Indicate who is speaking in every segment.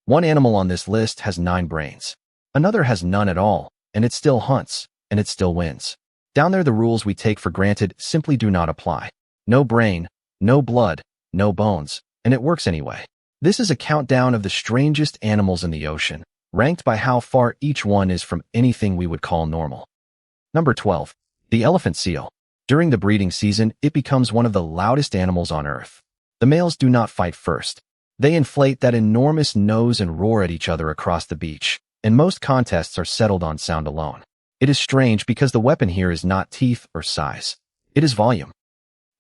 Speaker 1: One animal on this list has 9 brains. Another has none at all, and it still hunts, and it still wins. Down there, the rules we take for granted simply do not apply. No brain, no blood, no bones, and it works anyway. This is a countdown of the strangest animals in the ocean, ranked by how far each one is from anything we would call normal. Number 12. The elephant seal. During the breeding season, it becomes one of the loudest animals on Earth. The males do not fight first. They inflate that enormous nose and roar at each other across the beach, and most contests are settled on sound alone. It is strange because the weapon here is not teeth or size. It is volume.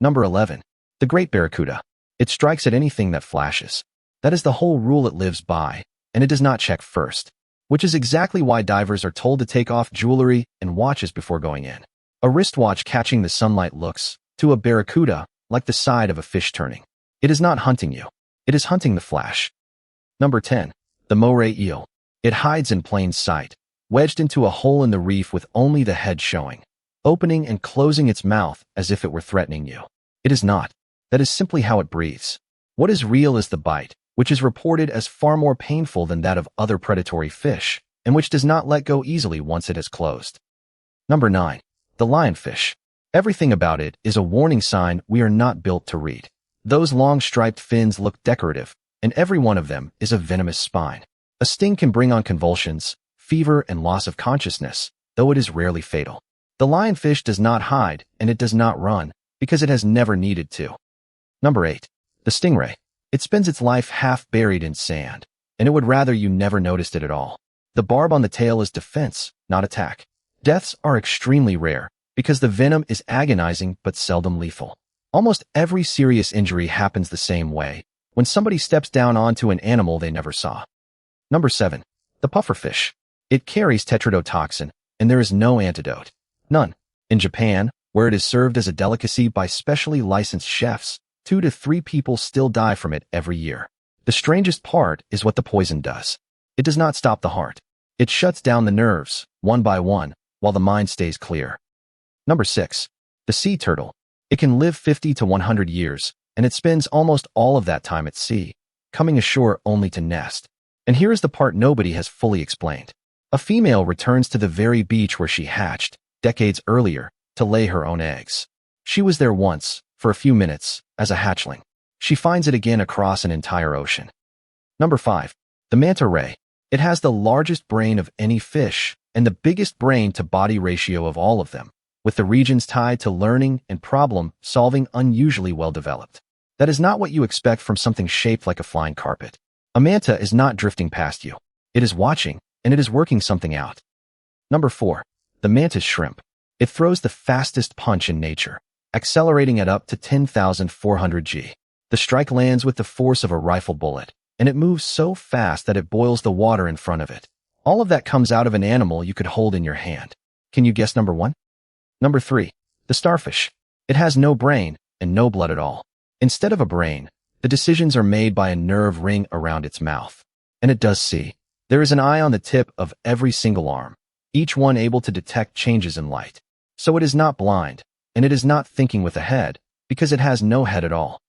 Speaker 1: Number 11. The great barracuda. It strikes at anything that flashes. That is the whole rule it lives by, and it does not check first, which is exactly why divers are told to take off jewelry and watches before going in. A wristwatch catching the sunlight looks, to a barracuda, like the side of a fish turning. It is not hunting you. It is hunting the flash. Number 10. The Moray eel. It hides in plain sight, wedged into a hole in the reef with only the head showing, opening and closing its mouth as if it were threatening you. It is not. That is simply how it breathes. What is real is the bite, which is reported as far more painful than that of other predatory fish, and which does not let go easily once it has closed. Number 9. The lionfish. Everything about it is a warning sign we are not built to read. Those long striped fins look decorative, and every one of them is a venomous spine. A sting can bring on convulsions, fever, and loss of consciousness, though it is rarely fatal. The lionfish does not hide, and it does not run, because it has never needed to. Number 8. The stingray. It spends its life half buried in sand, and it would rather you never noticed it at all. The barb on the tail is defense, not attack. Deaths are extremely rare, because the venom is agonizing but seldom lethal. Almost every serious injury happens the same way, when somebody steps down onto an animal they never saw. Number 7. The pufferfish. It carries tetrodotoxin, and there is no antidote. None. In Japan, where it is served as a delicacy by specially licensed chefs, 2 to 3 people still die from it every year. The strangest part is what the poison does. It does not stop the heart. It shuts down the nerves, one by one, while the mind stays clear. Number 6. The sea turtle. It can live 50 to 100 years, and it spends almost all of that time at sea, coming ashore only to nest. And here is the part nobody has fully explained. A female returns to the very beach where she hatched, decades earlier, to lay her own eggs. She was there once, for a few minutes, as a hatchling. She finds it again across an entire ocean. Number 5. The manta ray. It has the largest brain of any fish, and the biggest brain-to-body ratio of all of them, with the regions tied to learning and problem-solving unusually well developed. That is not what you expect from something shaped like a flying carpet. A manta is not drifting past you. It is watching, and it is working something out. Number 4. The mantis shrimp. It throws the fastest punch in nature, accelerating at up to 10,400 G. The strike lands with the force of a rifle bullet, and it moves so fast that it boils the water in front of it. All of that comes out of an animal you could hold in your hand. Can you guess number 1? Number 3. The starfish. It has no brain and no blood at all. Instead of a brain, the decisions are made by a nerve ring around its mouth. And it does see. There is an eye on the tip of every single arm, each one able to detect changes in light. So it is not blind, and it is not thinking with a head, because it has no head at all.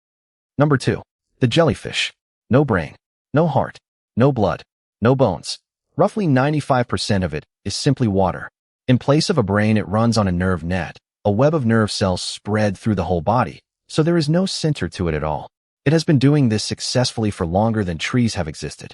Speaker 1: Number 2. The jellyfish. No brain, no heart, no blood, no bones. Roughly 95% of it is simply water. In place of a brain, it runs on a nerve net, a web of nerve cells spread through the whole body, so there is no center to it at all. It has been doing this successfully for longer than trees have existed.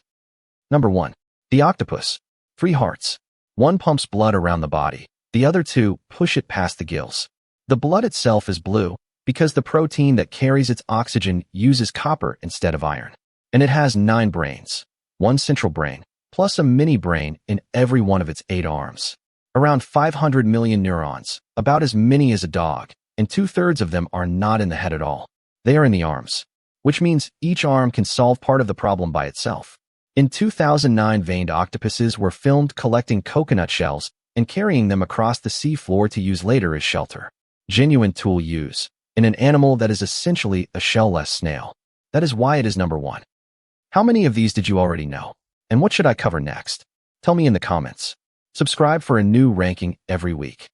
Speaker 1: Number 1. The octopus. 3 hearts. One pumps blood around the body. The other 2 push it past the gills. The blood itself is blue because the protein that carries its oxygen uses copper instead of iron. And it has 9 brains. 1 central brain, plus a mini brain in every one of its 8 arms. Around 500 million neurons, about as many as a dog, and 2/3 of them are not in the head at all. They are in the arms, which means each arm can solve part of the problem by itself. In 2009, veined octopuses were filmed collecting coconut shells and carrying them across the sea floor to use later as shelter. Genuine tool use, in an animal that is essentially a shell-less snail. That is why it is number 1. How many of these did you already know? And what should I cover next? Tell me in the comments. Subscribe for a new ranking every week.